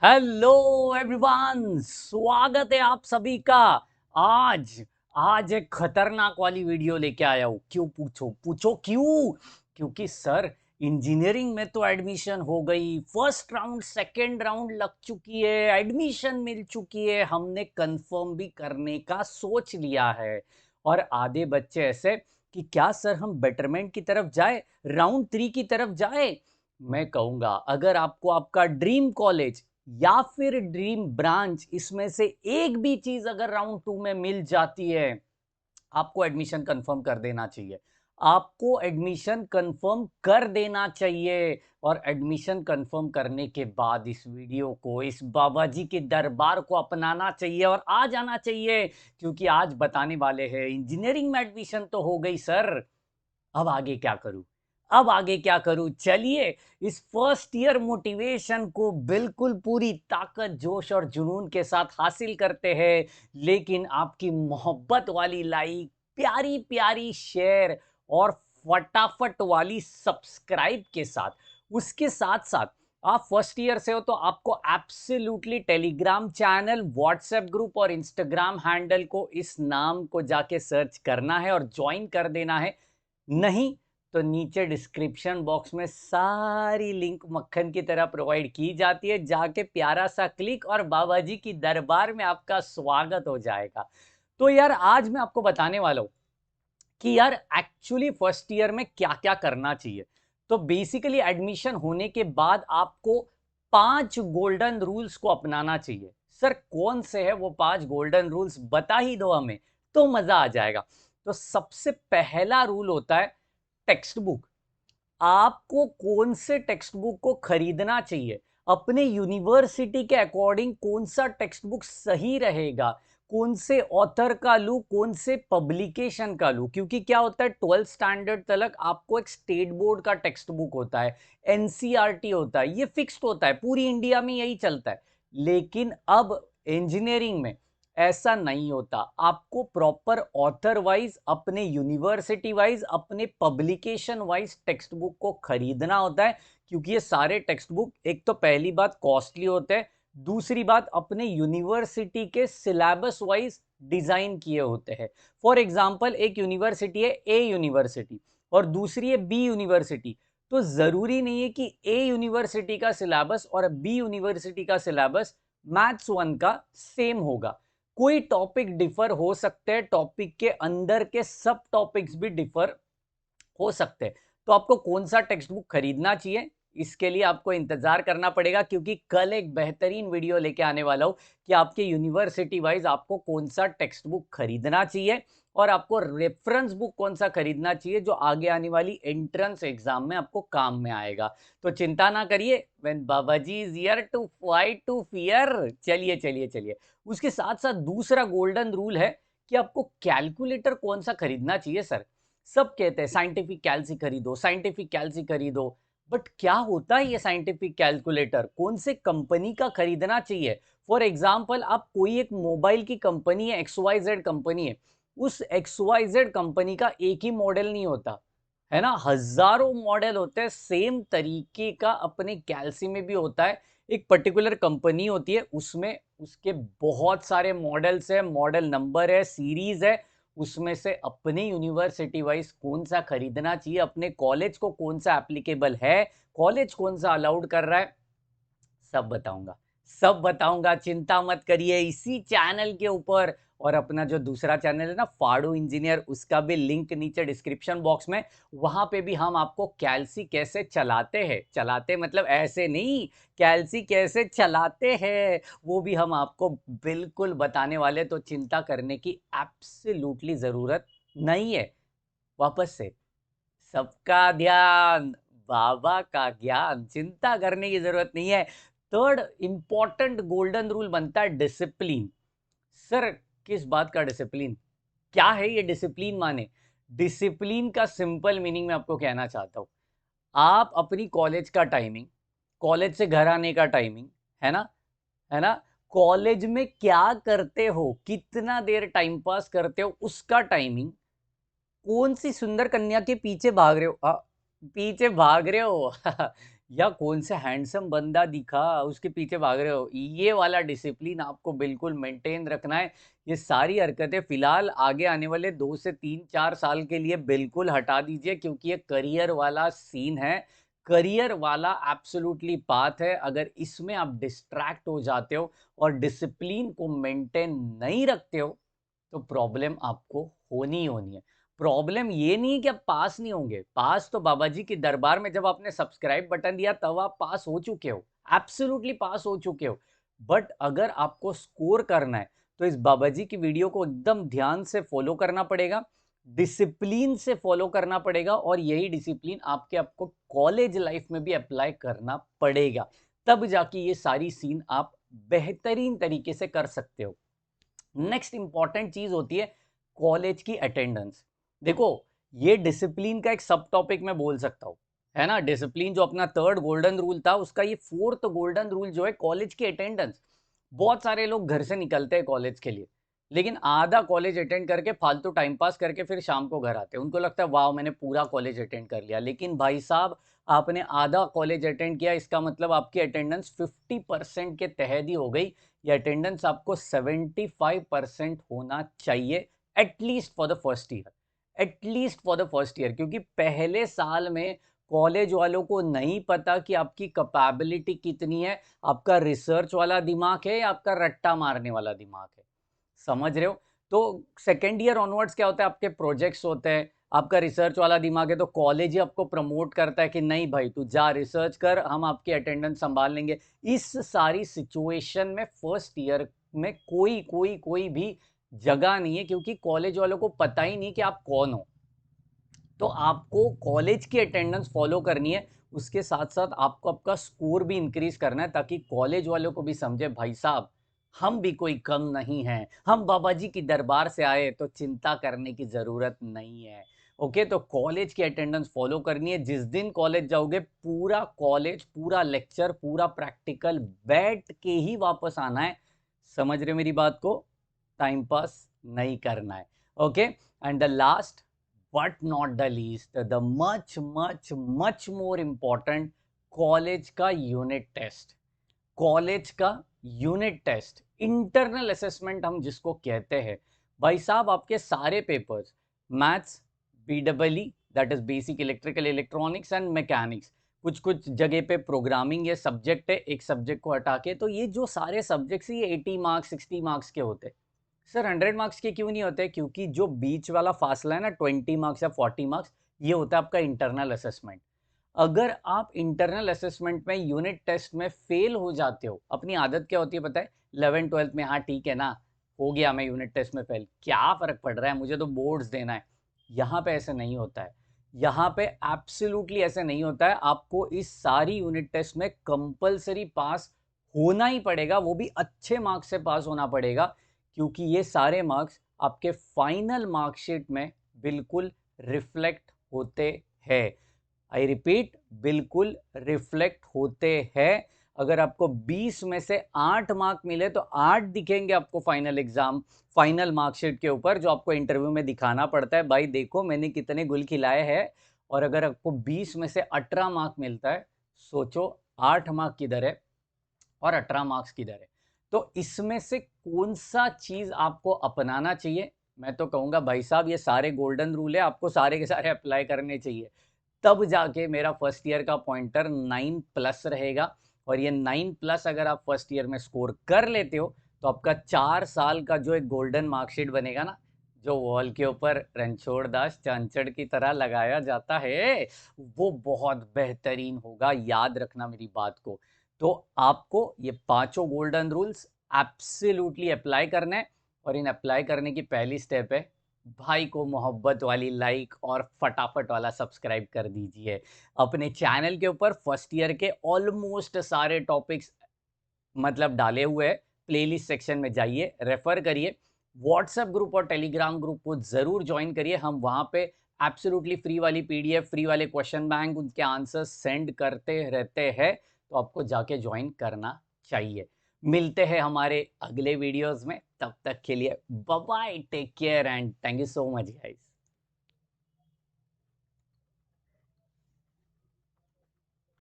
Hello everyone, स्वागत है आप सभी का। आज आज एक खतरनाक वाली वीडियो लेके आया हूँ। क्यों पूछो पूछो क्यों? क्योंकि सर, इंजीनियरिंग में तो एडमिशन हो गई, फर्स्ट राउंड सेकंड राउंड लग चुकी है, एडमिशन मिल चुकी है, हमने कंफर्म भी करने का सोच लिया है। और आधे बच्चे ऐसे कि क्या सर हम बेटरमेंट की तरफ जाए, राउंड 3 की तरफ जाए। मैं कहूंगा, अगर आपको आपका ड्रीम कॉलेज या फिर ड्रीम ब्रांच, इसमें से एक भी चीज अगर राउंड 2 में मिल जाती है, आपको एडमिशन कंफर्म कर देना चाहिए। आपको एडमिशन कंफर्म कर देना चाहिए। और एडमिशन कंफर्म करने के बाद इस वीडियो को, इस बाबा जी के दरबार को अपनाना चाहिए और आ जाना चाहिए। क्योंकि आज बताने वाले हैं, इंजीनियरिंग में एडमिशन तो हो गई सर, अब आगे क्या करूं? अब आगे क्या करूं? चलिए, इस फर्स्ट ईयर मोटिवेशन को बिल्कुल पूरी ताकत, जोश और जुनून के साथ हासिल करते हैं। लेकिन आपकी मोहब्बत वाली लाइक, प्यारी प्यारी शेयर और फटाफट वाली सब्सक्राइब के साथ, उसके साथ साथ आप फर्स्ट ईयर से हो तो आपको absolutely Telegram channel, WhatsApp group और इंस्टाग्राम हैंडल को, इस नाम को जाके सर्च करना है और ज्वाइन कर देना है। नहीं तो नीचे डिस्क्रिप्शन बॉक्स में सारी लिंक मक्खन की तरह प्रोवाइड की जाती है, जाके प्यारा सा क्लिक और बाबा जी की दरबार में आपका स्वागत हो जाएगा। तो यार, आज मैं आपको बताने वाला हूं कि यार एक्चुअली फर्स्ट ईयर में क्या क्या करना चाहिए। तो बेसिकली एडमिशन होने के बाद आपको 5 गोल्डन रूल्स को अपनाना चाहिए। सर, कौन से है वो 5 गोल्डन रूल्स, बता ही दो हमें तो मजा आ जाएगा। तो सबसे पहला रूल होता है टेक्स्ट बुक। आपको कौन से टेक्स्ट बुक को खरीदना चाहिए, अपने यूनिवर्सिटी के अकॉर्डिंग कौन सा टेक्स्ट बुक सही रहेगा, कौन से ऑथर का लूं, कौन से पब्लिकेशन का लूं। क्योंकि क्या होता है, 12th स्टैंडर्ड तक आपको एक स्टेट बोर्ड का टेक्स्ट बुक होता है, एनसीईआरटी होता है, ये फिक्स्ड होता है, पूरी इंडिया में यही चलता है। लेकिन अब इंजीनियरिंग में ऐसा नहीं होता। आपको प्रॉपर ऑथर वाइज, अपने यूनिवर्सिटी वाइज, अपने पब्लिकेशन वाइज टेक्स्ट बुक को खरीदना होता है। क्योंकि ये सारे टेक्स्ट बुक, एक तो पहली बात कॉस्टली होते हैं, दूसरी बात अपने यूनिवर्सिटी के सिलेबस वाइज डिजाइन किए होते हैं। फॉर एग्जांपल, एक यूनिवर्सिटी है ए यूनिवर्सिटी और दूसरी है बी यूनिवर्सिटी। तो जरूरी नहीं है कि ए यूनिवर्सिटी का सिलेबस और बी यूनिवर्सिटी का सिलेबस मैथ्स 1 का सेम होगा। कोई टॉपिक डिफर हो सकते हैं, टॉपिक के अंदर के सब टॉपिक्स भी डिफर हो सकते हैं। तो आपको कौन सा टेक्स्ट बुक खरीदना चाहिए, इसके लिए आपको इंतजार करना पड़ेगा। क्योंकि कल एक बेहतरीन वीडियो लेके आने वाला हूं कि आपके यूनिवर्सिटी वाइज आपको कौन सा टेक्स्ट बुक खरीदना चाहिए और आपको रेफरेंस बुक कौन सा खरीदना चाहिए, जो आगे आने वाली एंट्रेंस एग्जाम में आपको काम में आएगा। तो चिंता ना करिए, when Babaji is here to fight to fear. चलिए चलिए चलिए, उसके साथ साथ दूसरा गोल्डन रूल है कि आपको कैलकुलेटर कौन सा खरीदना चाहिए। सर, सब कहते हैं साइंटिफिक कैलसी खरीदो, साइंटिफिक कैलसी खरीदो। बट क्या होता है ये साइंटिफिक कैलकुलेटर, कौन से कंपनी का खरीदना चाहिए? फॉर एग्जाम्पल, आप कोई एक मोबाइल की कंपनी है, XYZ कंपनी है, उस XYZ कंपनी का एक ही मॉडल नहीं होता है ना, हजारों मॉडल होते हैं। सेम तरीके का अपने कैलसी में भी होता है। एक पर्टिकुलर कंपनी होती है, उसमें उसके बहुत सारे मॉडल्स है, मॉडल नंबर है, सीरीज है। उसमें से अपने यूनिवर्सिटी वाइज कौन सा खरीदना चाहिए, अपने कॉलेज को कौन सा एप्लीकेबल है, कॉलेज कौन सा अलाउड कर रहा है, सब बताऊंगा। सब बताऊंगा, चिंता मत करिए, इसी चैनल के ऊपर। और अपना जो दूसरा चैनल है ना, फाड़ू इंजीनियर, उसका भी लिंक नीचे डिस्क्रिप्शन बॉक्स में। वहां पे भी हम आपको कैलसी कैसे चलाते हैं, चलाते मतलब ऐसे नहीं, कैलसी कैसे चलाते हैं, वो भी हम आपको बिल्कुल बताने वाले। तो चिंता करने की एब्सोल्युटली जरूरत नहीं है। वापस से, सबका ध्यान, बाबा का ज्ञान, चिंता करने की जरूरत नहीं है। थर्ड इंपॉर्टेंट गोल्डन रूल बनता है डिसिप्लिन। सर, किस बात का डिसिप्लिन? क्या है ये डिसिप्लिन? माने, डिसिप्लिन का सिंपल मीनिंग मैं आपको कहना चाहता हूं। आप अपनी कॉलेज का टाइमिंग, कॉलेज से घर आने का टाइमिंग, है ना, है ना, कॉलेज में क्या करते हो, कितना देर टाइम पास करते हो, उसका टाइमिंग, कौन सी सुंदर कन्या के पीछे भाग रहे हो, पीछे भाग रहे हो या कौन से हैंडसम बंदा दिखा उसके पीछे भाग रहे हो। ये वाला डिसिप्लिन आपको बिल्कुल मेंटेन रखना है। ये सारी हरकतें फिलहाल आगे आने वाले 2 से 3-4 साल के लिए बिल्कुल हटा दीजिए, क्योंकि ये करियर वाला सीन है, करियर वाला एब्सोल्युटली पाथ है। अगर इसमें आप डिस्ट्रैक्ट हो जाते हो और डिसिप्लिन को मेंटेन नहीं रखते हो तो प्रॉब्लम आपको होनी ही होनी है। प्रॉब्लम ये नहीं है कि आप पास नहीं होंगे, पास तो बाबा जी के दरबार में जब आपने सब्सक्राइब बटन दिया तब आप पास हो चुके हो, एब्सोल्युटली पास हो चुके हो। बट अगर आपको स्कोर करना है तो इस बाबा जी की वीडियो को एकदम ध्यान से फॉलो करना पड़ेगा, डिसिप्लिन से फॉलो करना पड़ेगा, और यही डिसिप्लिन आपको कॉलेज लाइफ में भी अप्लाई करना पड़ेगा। तब जाके ये सारी सीन आप बेहतरीन तरीके से कर सकते हो। नेक्स्ट इंपॉर्टेंट चीज होती है कॉलेज की अटेंडेंस। देखो, ये डिसिप्लिन का एक सब टॉपिक मैं बोल सकता हूँ, है ना। डिसिप्लिन जो अपना थर्ड गोल्डन रूल था, उसका ये फोर्थ गोल्डन रूल जो है कॉलेज की अटेंडेंस। बहुत सारे लोग घर से निकलते हैं कॉलेज के लिए, लेकिन आधा कॉलेज अटेंड करके फालतू टाइम पास करके फिर शाम को घर आते हैं। उनको लगता है वाह मैंने पूरा कॉलेज अटेंड कर लिया, लेकिन भाई साहब आपने आधा कॉलेज अटेंड किया, इसका मतलब आपकी अटेंडेंस 50% के तहत ही हो गई। ये अटेंडेंस आपको 75% होना चाहिए, at least for the first year, at least for the first year. क्योंकि पहले साल में कॉलेज वालों को नहीं पता कि आपकी कैपेबिलिटी कितनी है, आपका रिसर्च वाला दिमाग है या आपका रट्टा मारने वाला दिमाग है, समझ रहे हो। तो सेकेंड ईयर ऑनवर्ड्स क्या होता है, आपके प्रोजेक्ट्स होते हैं, आपका रिसर्च वाला दिमाग है, तो कॉलेज ही आपको प्रमोट करता है कि नहीं भाई तू जा रिसर्च कर, हम आपकी अटेंडेंस संभाल लेंगे। इस सारी सिचुएशन में फर्स्ट ईयर में कोई कोई कोई भी जगह नहीं है, क्योंकि कॉलेज वालों को पता ही नहीं कि आप कौन हो। तो आपको कॉलेज की अटेंडेंस फॉलो करनी है, उसके साथ साथ आपको आपका स्कोर भी इंक्रीज करना है, ताकि कॉलेज वालों को भी समझे भाई साहब हम भी कोई कम नहीं हैं, हम बाबा जी की दरबार से आए तो चिंता करने की जरूरत नहीं है। ओके, तो कॉलेज की अटेंडेंस फॉलो करनी है। जिस दिन कॉलेज जाओगे पूरा कॉलेज, पूरा लेक्चर, पूरा प्रैक्टिकल बैठ के ही वापस आना है, समझ रहे हो मेरी बात को। टाइम पास नहीं करना है। Okay, and the last but not the least, the much more important, college का यूनिट टेस्ट। कॉलेज का यूनिट टेस्ट, इंटरनल असेसमेंट हम जिसको कहते हैं, भाई साहब आपके सारे papers, maths, BEE that is basic electrical electronics and mechanics, कुछ कुछ जगह पे प्रोग्रामिंग ये सब्जेक्ट है, एक सब्जेक्ट को हटा के, तो ये जो सारे सब्जेक्ट्स ये 80 मार्क्स 60 मार्क्स के होते हैं। सर 100 मार्क्स के क्यों नहीं होते? क्योंकि जो बीच वाला फासला है ना, 20 मार्क्स या 40 मार्क्स, ये होता है आपका इंटरनल असेसमेंट। अगर आप इंटरनल असेसमेंट में यूनिट टेस्ट में फेल हो जाते हो, अपनी आदत क्या होती है पता है, 11th 12th में हाँ ठीक है ना, हो गया मैं यूनिट टेस्ट में फेल, क्या फर्क पड़ रहा है, मुझे तो बोर्ड्स देना है। यहाँ पे ऐसे नहीं होता है, यहाँ पे एब्सोल्युटली ऐसे नहीं होता है। आपको इस सारी यूनिट टेस्ट में कंपलसरी पास होना ही पड़ेगा, वो भी अच्छे मार्क्स से पास होना पड़ेगा, क्योंकि ये सारे मार्क्स आपके फाइनल मार्कशीट में बिल्कुल रिफ्लेक्ट होते हैं। आई रिपीट, बिल्कुल रिफ्लेक्ट होते हैं। अगर आपको 20 में से 8 मार्क मिले तो 8 दिखेंगे आपको फाइनल एग्जाम, फाइनल मार्कशीट के ऊपर, जो आपको इंटरव्यू में दिखाना पड़ता है, भाई देखो मैंने कितने गुल खिलाए हैं। और अगर आपको 20 में से 18 मार्क मिलता है, सोचो 8 मार्क किधर है और 18 मार्क्स किधर है। तो इसमें से कौन सा चीज आपको अपनाना चाहिए? मैं तो कहूंगा भाई साहब ये सारे गोल्डन रूल है, आपको सारे के सारे अप्लाई करने चाहिए, तब जाके मेरा फर्स्ट ईयर का पॉइंटर 9+ रहेगा। और ये 9+ अगर आप फर्स्ट ईयर में स्कोर कर लेते हो, तो आपका 4 साल का जो एक गोल्डन मार्कशीट बनेगा ना, जो वॉल के ऊपर रणछोड़ दास चांचड़ की तरह लगाया जाता है, वो बहुत बेहतरीन होगा। याद रखना मेरी बात को। तो आपको ये पांचों गोल्डन रूल्स एब्सोल्युटली अप्लाई करना है, और इन अप्लाई करने की पहली स्टेप है, भाई को मोहब्बत वाली लाइक और फटाफट वाला सब्सक्राइब कर दीजिए। अपने चैनल के ऊपर फर्स्ट ईयर के ऑलमोस्ट सारे टॉपिक्स मतलब डाले हुए हैं, प्लेलिस्ट सेक्शन में जाइए, रेफर करिए। व्हाट्सएप ग्रुप और टेलीग्राम ग्रुप को जरूर ज्वाइन करिए, हम वहां पे एब्सोल्युटली फ्री वाली PDF, फ्री वाले क्वेश्चन बैंक, उनके आंसर सेंड करते रहते हैं, तो आपको जाके ज्वाइन करना चाहिए। मिलते हैं हमारे अगले वीडियोस में, तब तक के लिए bye bye, take care and thank you so much guys.